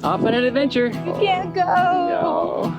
Off on an adventure. You can't go. No.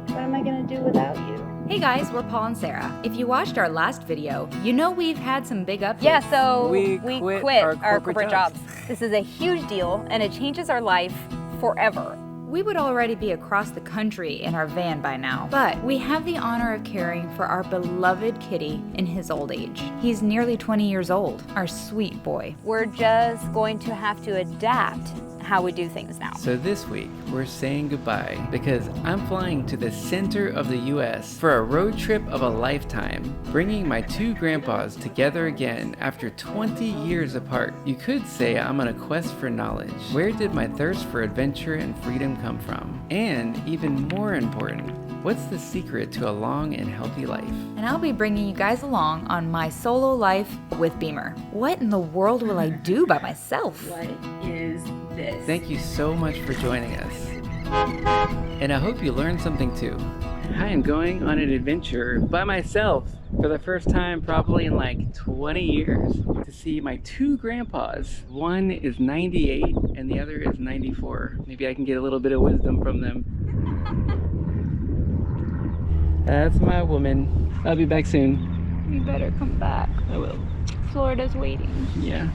What am I gonna do without you? Hey guys, we're Paul and Sarah. If you watched our last video, you know we've had some big updates. Yeah, so we quit our corporate jobs. This is a huge deal and it changes our life forever. We would already be across the country in our van by now, but we have the honor of caring for our beloved kitty in his old age. He's nearly 20 years old, our sweet boy. We're just going to have to adapt how we do things now. So this week, we're saying goodbye because I'm flying to the center of the US for a road trip of a lifetime, bringing my two grandpas together again after 20 years apart. You could say I'm on a quest for knowledge. Where did my thirst for adventure and freedom come from? And even more important, what's the secret to a long and healthy life? And I'll be bringing you guys along on my solo life with Beamer. What in the world will I do by myself? What is this? Thank you so much for joining us. And I hope you learned something too. I am going on an adventure by myself for the first time probably in like 20 years to see my two grandpas. One is 98 and the other is 94. Maybe I can get a little bit of wisdom from them. That's my woman. I'll be back soon. You better come back. I will. Florida's waiting. Yeah.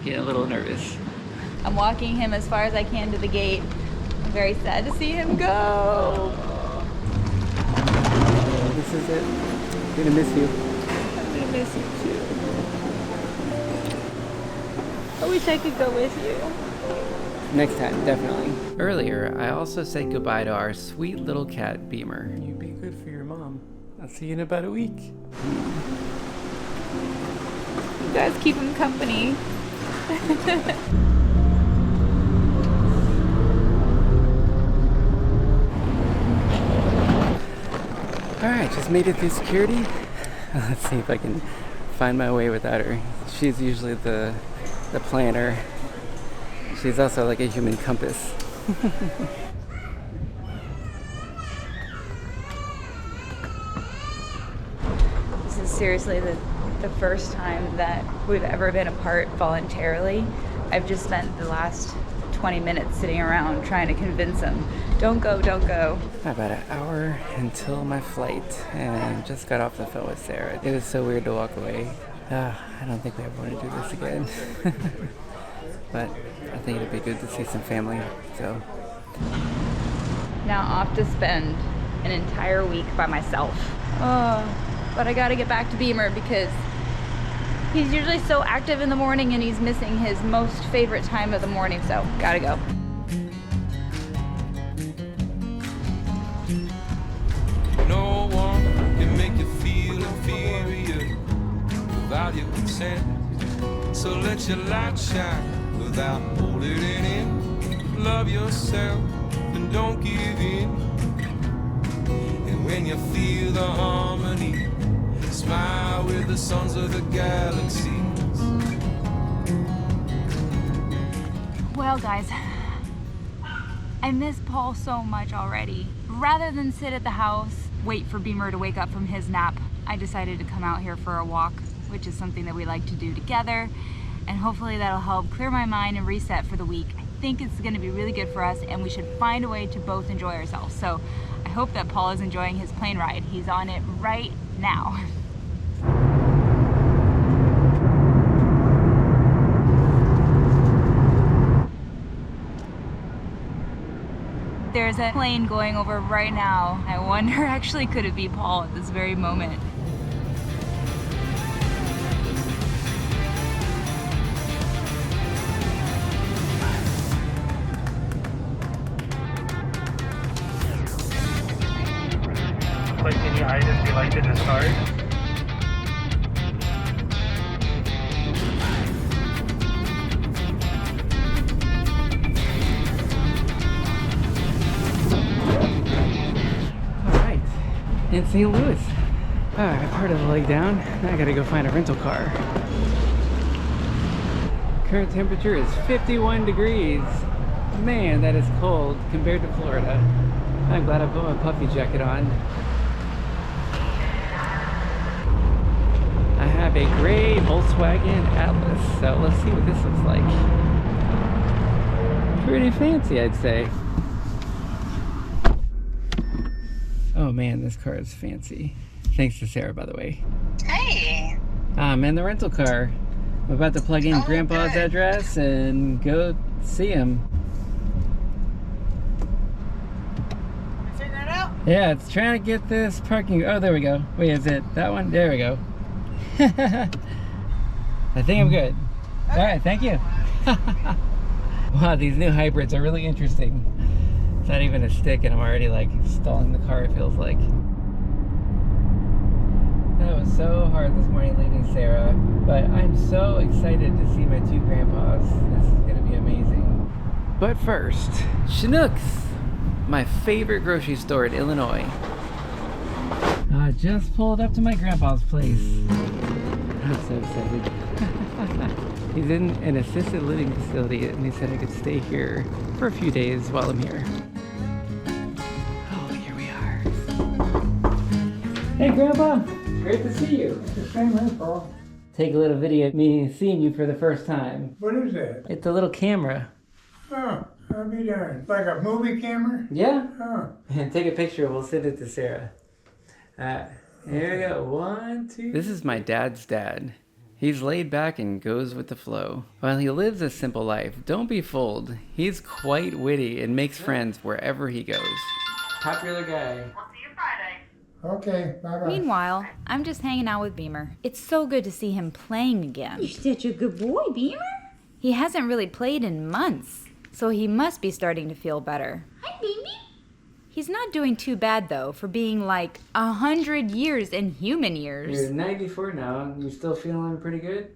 Getting a little nervous. I'm walking him as far as I can to the gate. I'm very sad to see him go. This is it. I'm gonna miss you. I'm gonna miss you too. I wish I could go with you. Next time, definitely. Earlier, I also said goodbye to our sweet little cat, Beamer. You be good for your mom. I'll see you in about a week. You guys keep him company. Alright, just made it through security. Let's see if I can find my way without her. She's usually the planner. She's also like a human compass. This is seriously the first time that we've ever been apart voluntarily. I've just spent the last 20 minutes sitting around trying to convince him, don't go, don't go. About an hour until my flight and just got off the phone with Sarah. It was so weird to walk away. I don't think we ever want to do this again. But I think it'd be good to see some family, so. Now off to spend an entire week by myself. But I gotta get back to Beamer because he's usually so active in the morning and he's missing his most favorite time of the morning, so gotta go. No one can make you feel inferior without your consent. So let your light shine without holding it in. Love yourself and don't give in. And when you feel the harmony, smile with the sons of the galaxies. Well guys, I miss Paul so much already. Rather than sit at the house, wait for Beamer to wake up from his nap, I decided to come out here for a walk, which is something that we like to do together. And hopefully that'll help clear my mind and reset for the week. I think it's gonna be really good for us and we should find a way to both enjoy ourselves. So I hope that Paul is enjoying his plane ride. He's on it right now. There's a plane going over right now. I wonder, actually, could it be Paul at this very moment? Like any items you like to discard? Alright, in St. Louis. Alright, part of the leg down. Now I gotta go find a rental car. Current temperature is 51 degrees. Man, that is cold compared to Florida. I'm glad I put my puffy jacket on. have a gray Volkswagen Atlas, so let's see what this looks like. Pretty fancy, I'd say. Oh man, this car is fancy. Thanks to Sarah, by the way. Hey. I'm in the rental car. I'm about to plug in Grandpa's good. address and go see him. Figure it out? Yeah, it's trying to get this parking. Oh, there we go. Wait, is it that one? There we go. I think I'm good. All right, thank you. Wow, these new hybrids are really interesting. It's not even a stick and I'm already like stalling the car, it feels like. That was so hard this morning leaving Sarah, but I'm so excited to see my two grandpas. This is gonna be amazing. But first, Chinook's, my favorite grocery store in Illinois. I just pulled up to my grandpa's place. I'm so excited. He's in an assisted living facility and he said I could stay here for a few days while I'm here. Oh, here we are. Hey, Grandpa. Great to see you. The same way, Paul. Take a little video of me seeing you for the first time. What is that? It's a little camera. Oh, I'll be darned. Like a movie camera? Yeah? Oh. And take a picture. We'll send it to Sarah. Here we go. 1, 2. This is my dad's dad. He's laid back and goes with the flow. While he lives a simple life, don't be fooled. He's quite witty and makes friends wherever he goes. Popular guy. We'll see you Friday. Okay, bye-bye. Meanwhile, I'm just hanging out with Beamer. It's so good to see him playing again. You're such a good boy, Beamer. He hasn't really played in months, so he must be starting to feel better. Hi, baby. He's not doing too bad though for being like 100 years in human years. You're 94 now and you still feeling pretty good?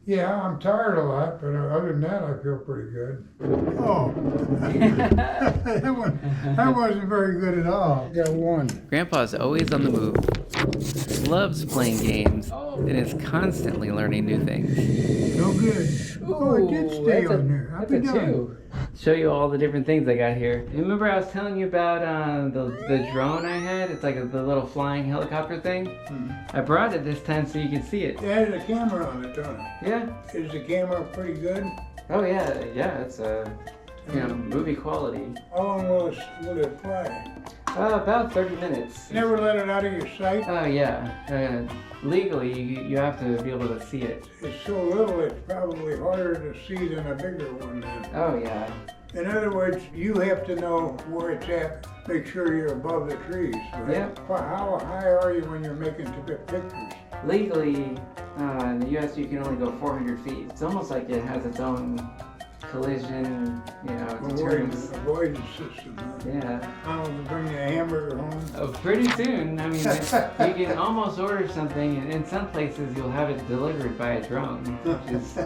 Yeah, I'm tired a lot, but other than that, I feel pretty good. Oh, that wasn't very good at all. Got one. Grandpa's always on the move, loves playing games, and is constantly learning new things. No good. Oh, it did stay on there. I'll be done. Show you all the different things I got here. You remember I was telling you about the drone I had? It's like the little flying helicopter thing. I brought it this time so you can see it. It has a camera on it, don't it? Yeah. Is the camera pretty good? Oh yeah, it's movie quality. How long will it fly? About 30 minutes. Never let it out of your sight? Oh yeah. Legally, you have to be able to see it. It's so little, it's probably harder to see than a bigger one then. Oh yeah. In other words, you have to know where it's at, make sure you're above the trees. Right? Yep. How high are you when you're making pictures? Legally, in the U.S. you can only go 400 feet. It's almost like it has its own collision, deterrence. Avoidance system. Huh? Yeah. How to bring a hamburger home? Oh, pretty soon. I mean, you can almost order something, and in some places you'll have it delivered by a drone, which is,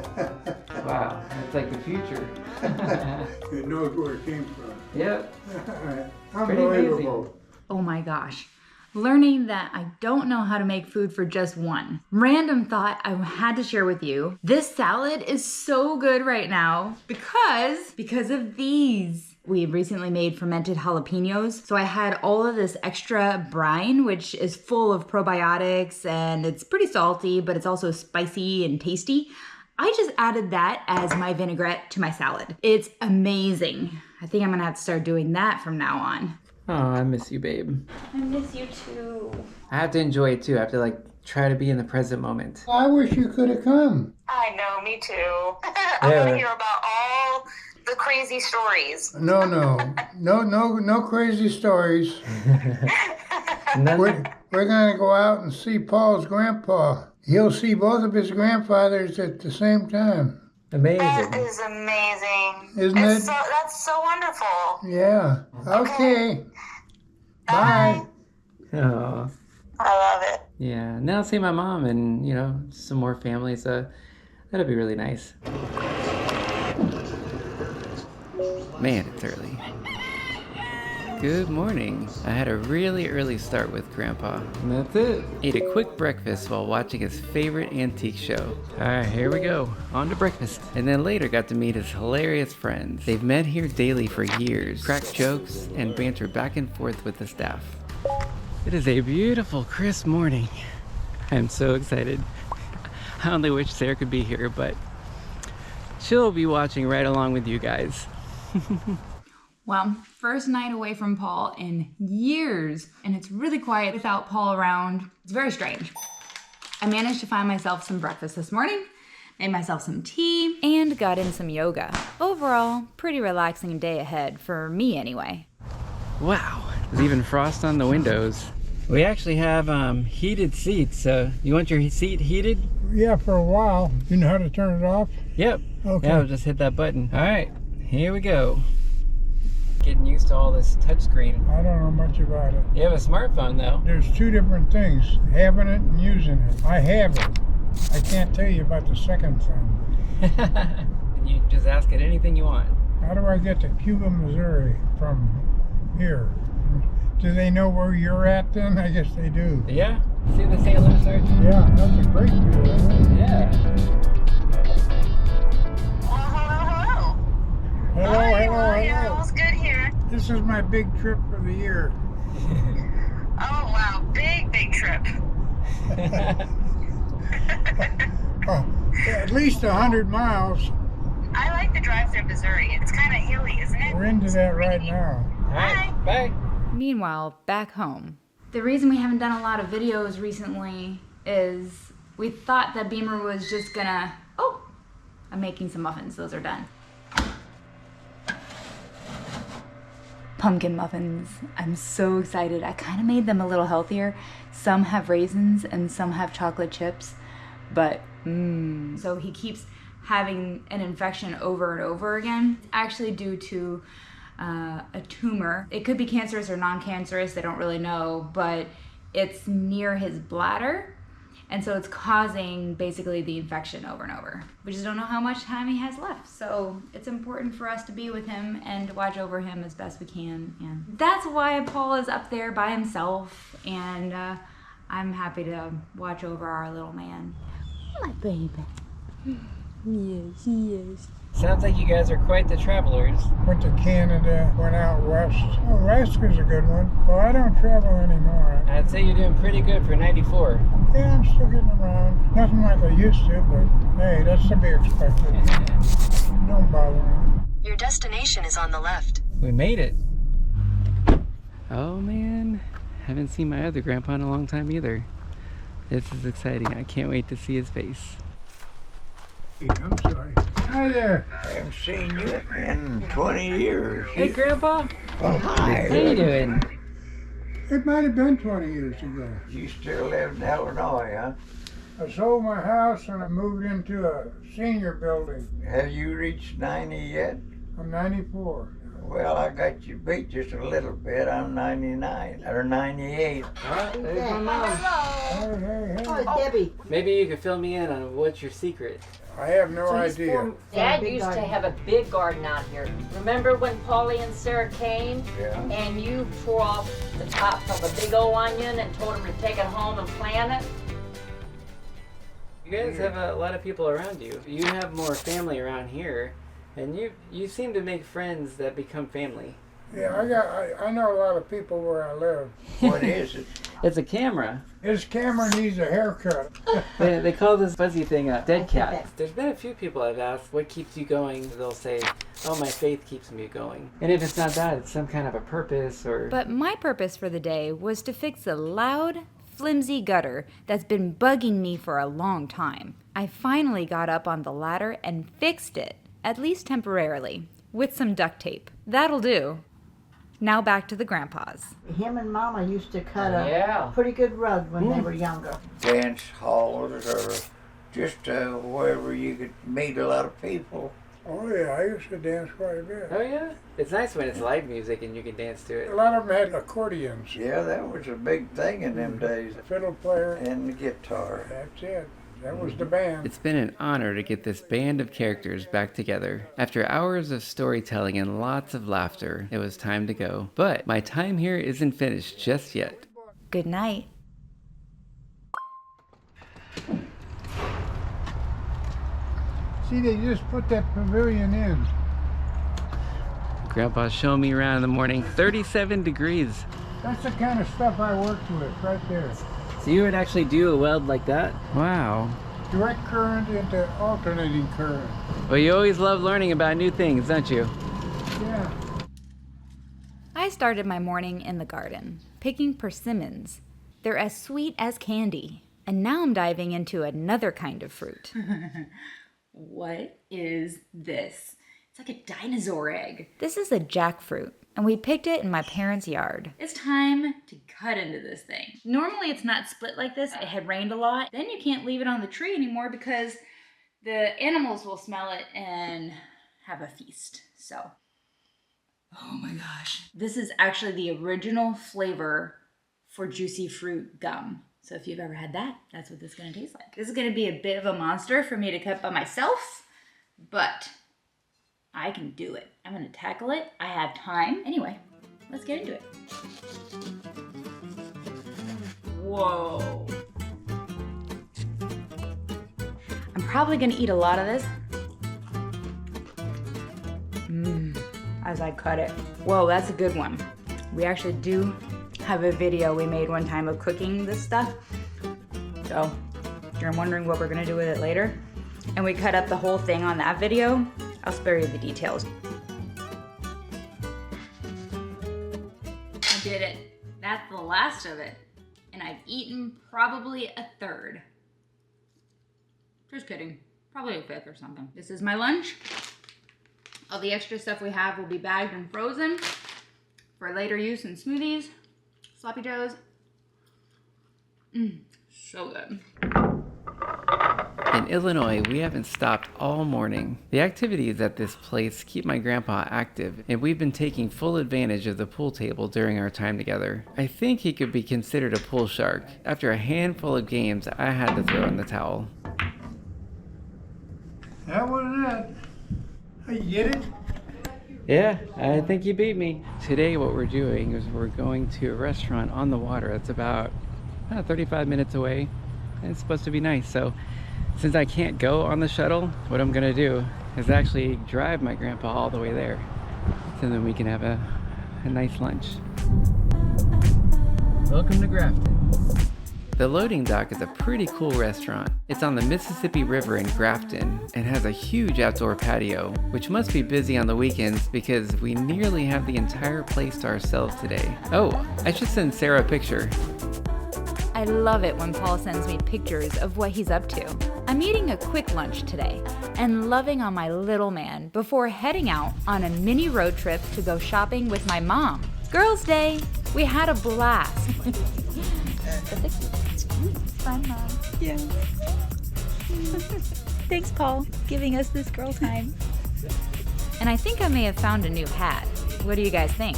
wow, it's like the future. It knows where it came from. Yep. Pretty Unbelievable. Oh my gosh. Learning that I don't know how to make food for just one. Random thought I had to share with you. This salad is so good right now because of these. We recently made fermented jalapenos, so I had all of this extra brine, which is full of probiotics and it's pretty salty, but it's also spicy and tasty. I just added that as my vinaigrette to my salad. It's amazing. I think I'm gonna have to start doing that from now on. Oh, I miss you, babe. I miss you too. I have to enjoy it too. I have to try to be in the present moment. I wish you could have come. I know, me too. I want to hear about all the crazy stories. No crazy stories. We're gonna go out and see Paul's grandpa. He'll see both of his grandfathers at the same time. Amazing. That is amazing. Isn't it? That's so wonderful. Yeah. Okay. Bye. Oh. I love it. Yeah. Now I'll see my mom and, some more family, so that'll be really nice. Man, it's early. Good morning. I had a really early start with Grandpa. And that's it. Ate a quick breakfast while watching his favorite antique show. Alright, here we go. On to breakfast. And then later got to meet his hilarious friends. They've met here daily for years, cracked jokes, and bantered back and forth with the staff. It is a beautiful, crisp morning. I'm so excited. I only wish Sarah could be here, but she'll be watching right along with you guys. Well, first night away from Paul in years, and it's really quiet without Paul around. It's very strange. I managed to find myself some breakfast this morning, made myself some tea, and got in some yoga. Overall, pretty relaxing day ahead, for me anyway. Wow, there's even frost on the windows. We actually have heated seats, so you want your seat heated? Yeah, for a while. You know how to turn it off? Yep. Okay. Yeah, I'll just hit that button. All right, here we go. Getting used to all this touchscreen. I don't know much about it. You have a smartphone though. There's two different things, having it and using it. I have it. I can't tell you about the second thing. And you just ask it anything you want. How do I get to Cuba, Missouri from here? Do they know where you're at then? I guess they do. Yeah? See the St. Louis Arch? Yeah, that's a great view, isn't it? Yeah. Hello. Hello. All's good here. This is my big trip for the year. Oh, wow. Big trip. Oh, at least 100 miles. I like the drive through Missouri. It's kind of hilly, isn't it? We're into that right now. All right, bye. Meanwhile, back home. The reason we haven't done a lot of videos recently is we thought that Beamer was just gonna... Oh, I'm making some muffins. Those are done. Pumpkin muffins. I'm so excited. I kind of made them a little healthier. Some have raisins and some have chocolate chips, but So he keeps having an infection over and over again. It's actually due to a tumor. It could be cancerous or non-cancerous, they don't really know, but it's near his bladder. And so it's causing basically the infection over and over. We just don't know how much time he has left. So it's important for us to be with him and to watch over him as best we can. And that's why Paul is up there by himself. And I'm happy to watch over our little man. My baby. Yes, he is. Sounds like you guys are quite the travelers. Went to Canada, went out west. Oh, Alaska's a good one. Well, I don't travel anymore. I'd say you're doing pretty good for 94. Yeah, I'm still getting around. Nothing like I used to, but hey, that's to be expected. Don't bother me. Your destination is on the left. We made it. Oh man, haven't seen my other grandpa in a long time either. This is exciting. I can't wait to see his face. I'm sorry. Hi there. I haven't seen you in 20 years. Hey grandpa. Oh, hi. How you doing? It might have been 20 years ago. You still live in Illinois, huh? I sold my house and I moved into a senior building. Have you reached 90 yet? I'm 94. Well, I got you beat just a little bit. I'm 99 or 98. There's my mom. Hey. Oh, Debbie. Maybe you could fill me in on what's your secret. I have no idea. Dad used to have a big garden out here. Remember when Paulie and Sarah came? Yeah. And you tore off the top of a big old onion and told them to take it home and plant it? You guys have a lot of people around you. You have more family around here, and you seem to make friends that become family. Yeah, I know a lot of people where I live. What is it? It's a camera. His camera needs a haircut. They call this fuzzy thing a dead cat. There's been a few people I've asked, what keeps you going? They'll say, oh, my faith keeps me going. And if it's not that, it's some kind of a purpose or... But my purpose for the day was to fix a loud, flimsy gutter that's been bugging me for a long time. I finally got up on the ladder and fixed it, at least temporarily, with some duct tape. That'll do. Now back to the grandpas. Him and Mama used to cut a pretty good rug when they were younger. Dance halls or just wherever you could meet a lot of people. Oh yeah, I used to dance quite a bit. Oh yeah? It's nice when it's live music and you can dance to A it. lot of them had accordions. Yeah, that was a big thing in them days. Fiddle player. And the guitar. That's it. That was the band. It's been an honor to get this band of characters back together. After hours of storytelling and lots of laughter, it was time to go. But my time here isn't finished just yet. Good night. See, they just put that pavilion in. Grandpa's showing me around in the morning. 37 degrees. That's the kind of stuff I worked with right there. So you would actually do a weld like that? Wow. direct current into alternating current. Well, you always love learning about new things, don't you? Yeah. I started my morning in the garden, picking persimmons. They're as sweet as candy. And now I'm diving into another kind of fruit. What is this? It's like a dinosaur egg. This is a jackfruit, and we picked it in my parents' yard. It's time to cut into this thing. Normally it's not split like this. It had rained a lot. Then you can't leave it on the tree anymore because the animals will smell it and have a feast. So, oh my gosh. This is actually the original flavor for juicy fruit gum. So if you've ever had that, that's what this is gonna taste like. This is gonna be a bit of a monster for me to cut by myself, but I can do it. I'm gonna tackle it. I have time. Anyway, let's get into it. Whoa. I'm probably gonna eat a lot of this. As I cut it. Whoa, that's a good one. We actually do have a video we made one time of cooking this stuff. So, if you're wondering what we're gonna do with it later, and we cut up the whole thing on that video, I'll spare you the details. I did it. That's the last of it. And I've eaten probably a third. Just kidding. Probably a fifth or something. This is my lunch. All the extra stuff we have will be bagged and frozen for later use in smoothies, sloppy joes. So good. In Illinois, we haven't stopped all morning. The activities at this place keep my grandpa active, and we've been taking full advantage of the pool table during our time together. I think he could be considered a pool shark. After a handful of games, I had to throw in the towel. That was it. You get it? Yeah, I think you beat me. Today what we're doing is we're going to a restaurant on the water that's about 35 minutes away, and it's supposed to be nice. So since I can't go on the shuttle, what I'm gonna do is actually drive my grandpa all the way there, so then we can have a nice lunch. Welcome to Grafton. The Loading Dock is a pretty cool restaurant. It's on the Mississippi River in Grafton and has a huge outdoor patio, which must be busy on the weekends because we nearly have the entire place to ourselves today. Oh, I should send Sarah a picture. I love it when Paul sends me pictures of what he's up to. I'm eating a quick lunch today and loving on my little man before heading out on a mini road trip to go shopping with my mom. Girls' Day, we had a blast. Fun, Mom. Yeah. Thanks, Paul, giving us this girl time. And I think I may have found a new hat. What do you guys think?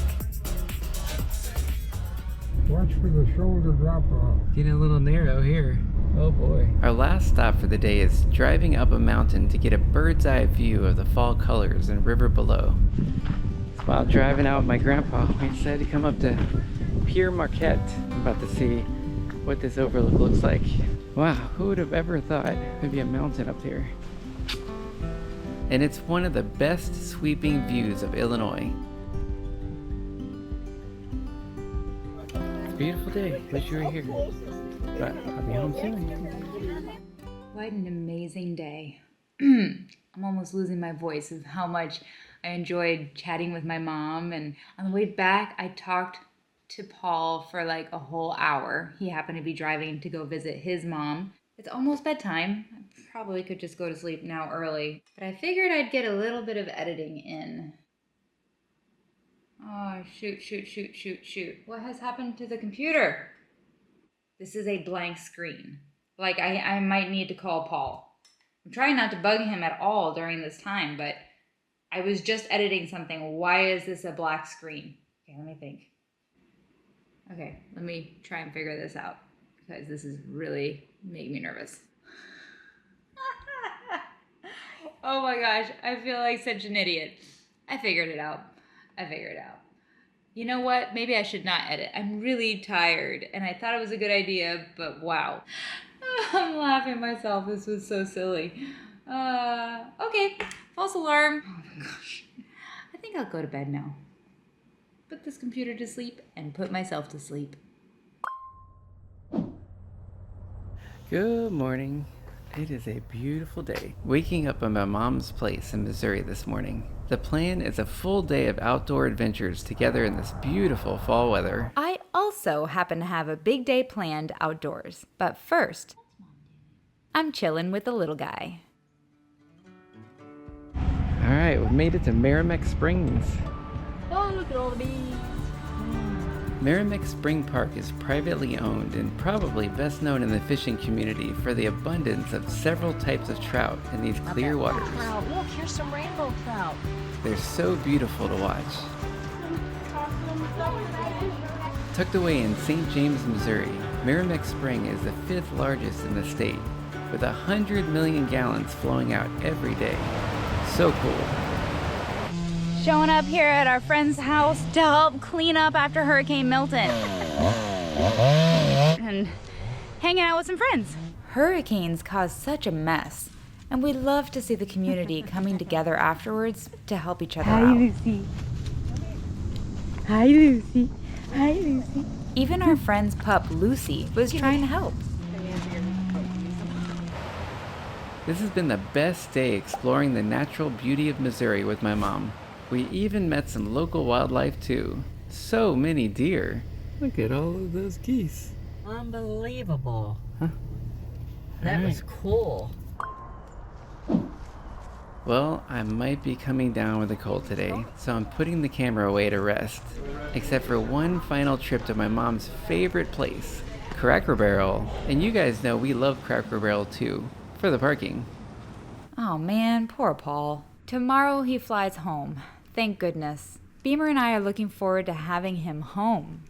Watch for the shoulder drop off. Getting a little narrow here. Oh boy. Our last stop for the day is driving up a mountain to get a bird's eye view of the fall colors and river below. While driving out with my grandpa, we decided to come up to Pierre Marquette. I'm about to see what this overlook looks like. Wow, who would have ever thought there'd be a mountain up here? And it's one of the best sweeping views of Illinois. It's a beautiful day. Wish you were here. But I'll be home soon. What an amazing day. I'm almost losing my voice of how much I enjoyed chatting with my mom. And on the way back, I talked to Paul for like a whole hour. He happened to be driving to go visit his mom. It's almost bedtime. I probably could just go to sleep now early, but I figured I'd get a little bit of editing in. Oh, shoot. What has happened to the computer? This is a blank screen. Like, I might need to call Paul. I'm trying not to bug him at all during this time, but I was just editing something. Why is this a black screen? Okay, let me think. Okay, let me try and figure this out because this is really making me nervous. Oh my gosh, I feel like such an idiot. I figured it out. You know what? Maybe I should not edit. I'm really tired and I thought it was a good idea, but wow. I'm laughing myself. This was so silly. Okay, false alarm. Oh my gosh. I think I'll go to bed now. Put this computer to sleep and put myself to sleep. Good morning. It is a beautiful day. Waking up at my mom's place in Missouri this morning. The plan is a full day of outdoor adventures together in this beautiful fall weather. I also happen to have a big day planned outdoors. But first, I'm chilling with the little guy. Alright, we've made it to Merrimack Springs. Oh, look at all the bees. Merrimack Spring Park is privately owned and probably best known in the fishing community for the abundance of several types of trout in these clear waters. Trout. Look, here's some rainbow trout. They're so beautiful to watch. Tucked away in St. James, Missouri, Merrimack Spring is the 5th largest in the state, with 100 million gallons flowing out every day. So cool. Showing up here at our friend's house to help clean up after Hurricane Milton. And hanging out with some friends. Hurricanes cause such a mess, and we love to see the community coming together afterwards to help each other out. Lucy. Hi, Lucy. Hi, Lucy. Even our friend's pup, Lucy, was trying to help. This has been the best day exploring the natural beauty of Missouri with my mom. We even met some local wildlife too. So many deer. Look at all of those geese. Unbelievable. Huh? That was cool. Well, I might be coming down with a cold today, so I'm putting the camera away to rest. Except for one final trip to my mom's favorite place, Cracker Barrel. And you guys know we love Cracker Barrel too, for the parking. Oh man, poor Paul. Tomorrow he flies home. Thank goodness. Beamer and I are looking forward to having him home.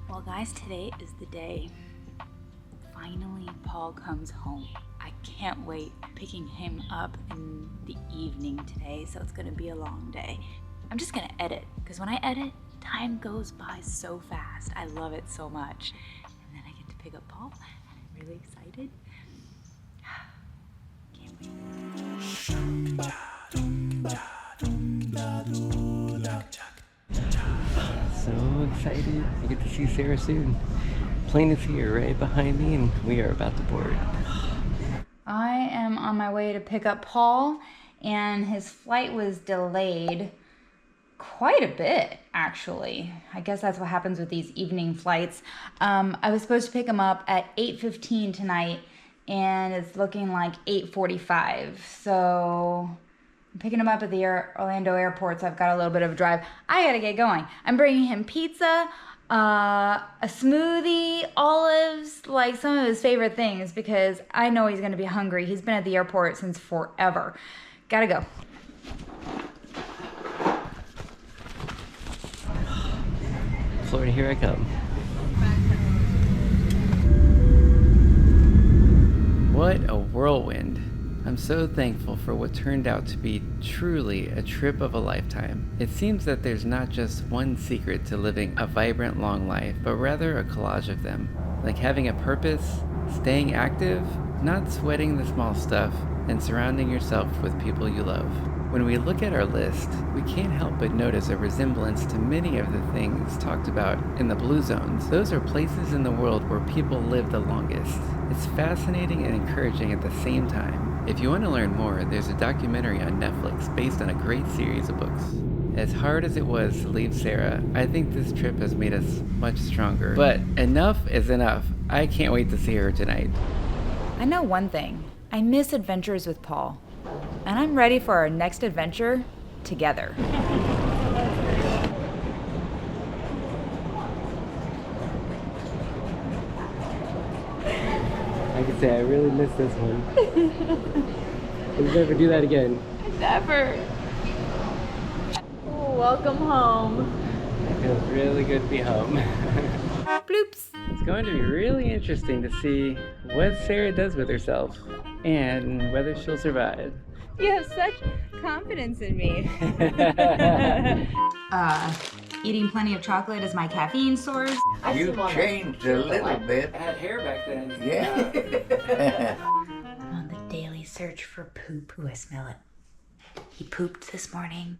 Well, guys, today is the day. Finally, Paul comes home. I can't wait picking him up in the evening today, so it's gonna be a long day. I'm just gonna edit, because when I edit, time goes by so fast. I love it so much. And then I get to pick up Paul, and I'm really excited. Can't wait. So excited. I get to see Sarah soon. Plane is here right behind me and we are about to board. I am on my way to pick up Paul, and his flight was delayed quite a bit, actually. I guess that's what happens with these evening flights. I was supposed to pick him up at 8:15 tonight, and it's looking like 8:45. So I'm picking him up at the Orlando airport, so I've got a little bit of a drive. I gotta get going. I'm bringing him pizza, a smoothie, olives, like some of his favorite things, because I know he's gonna be hungry. He's been at the airport since forever. Gotta go. Florida, here I come. What a whirlwind. I'm so thankful for what turned out to be truly a trip of a lifetime. It seems that there's not just one secret to living a vibrant, long life, but rather a collage of them. Like having a purpose, staying active, not sweating the small stuff, and surrounding yourself with people you love. When we look at our list, we can't help but notice a resemblance to many of the things talked about in the Blue Zones. Those are places in the world where people live the longest. It's fascinating and encouraging at the same time. If you want to learn more, there's a documentary on Netflix based on a great series of books. As hard as it was to leave Sarah, I think this trip has made us much stronger. But enough is enough. I can't wait to see her tonight. I know one thing. I miss adventures with Paul. And I'm ready for our next adventure together. I can say I really miss this one. We'll never do that again. Never. Oh, welcome home. It feels really good to be home. Bloops. It's going to be really interesting to see what Sarah does with herself and whether she'll survive. You have such confidence in me. Eating plenty of chocolate is my caffeine source. You changed a little bit. I had hair back then. Yeah. I'm on the daily search for poop. Ooh, I smell it. He pooped this morning.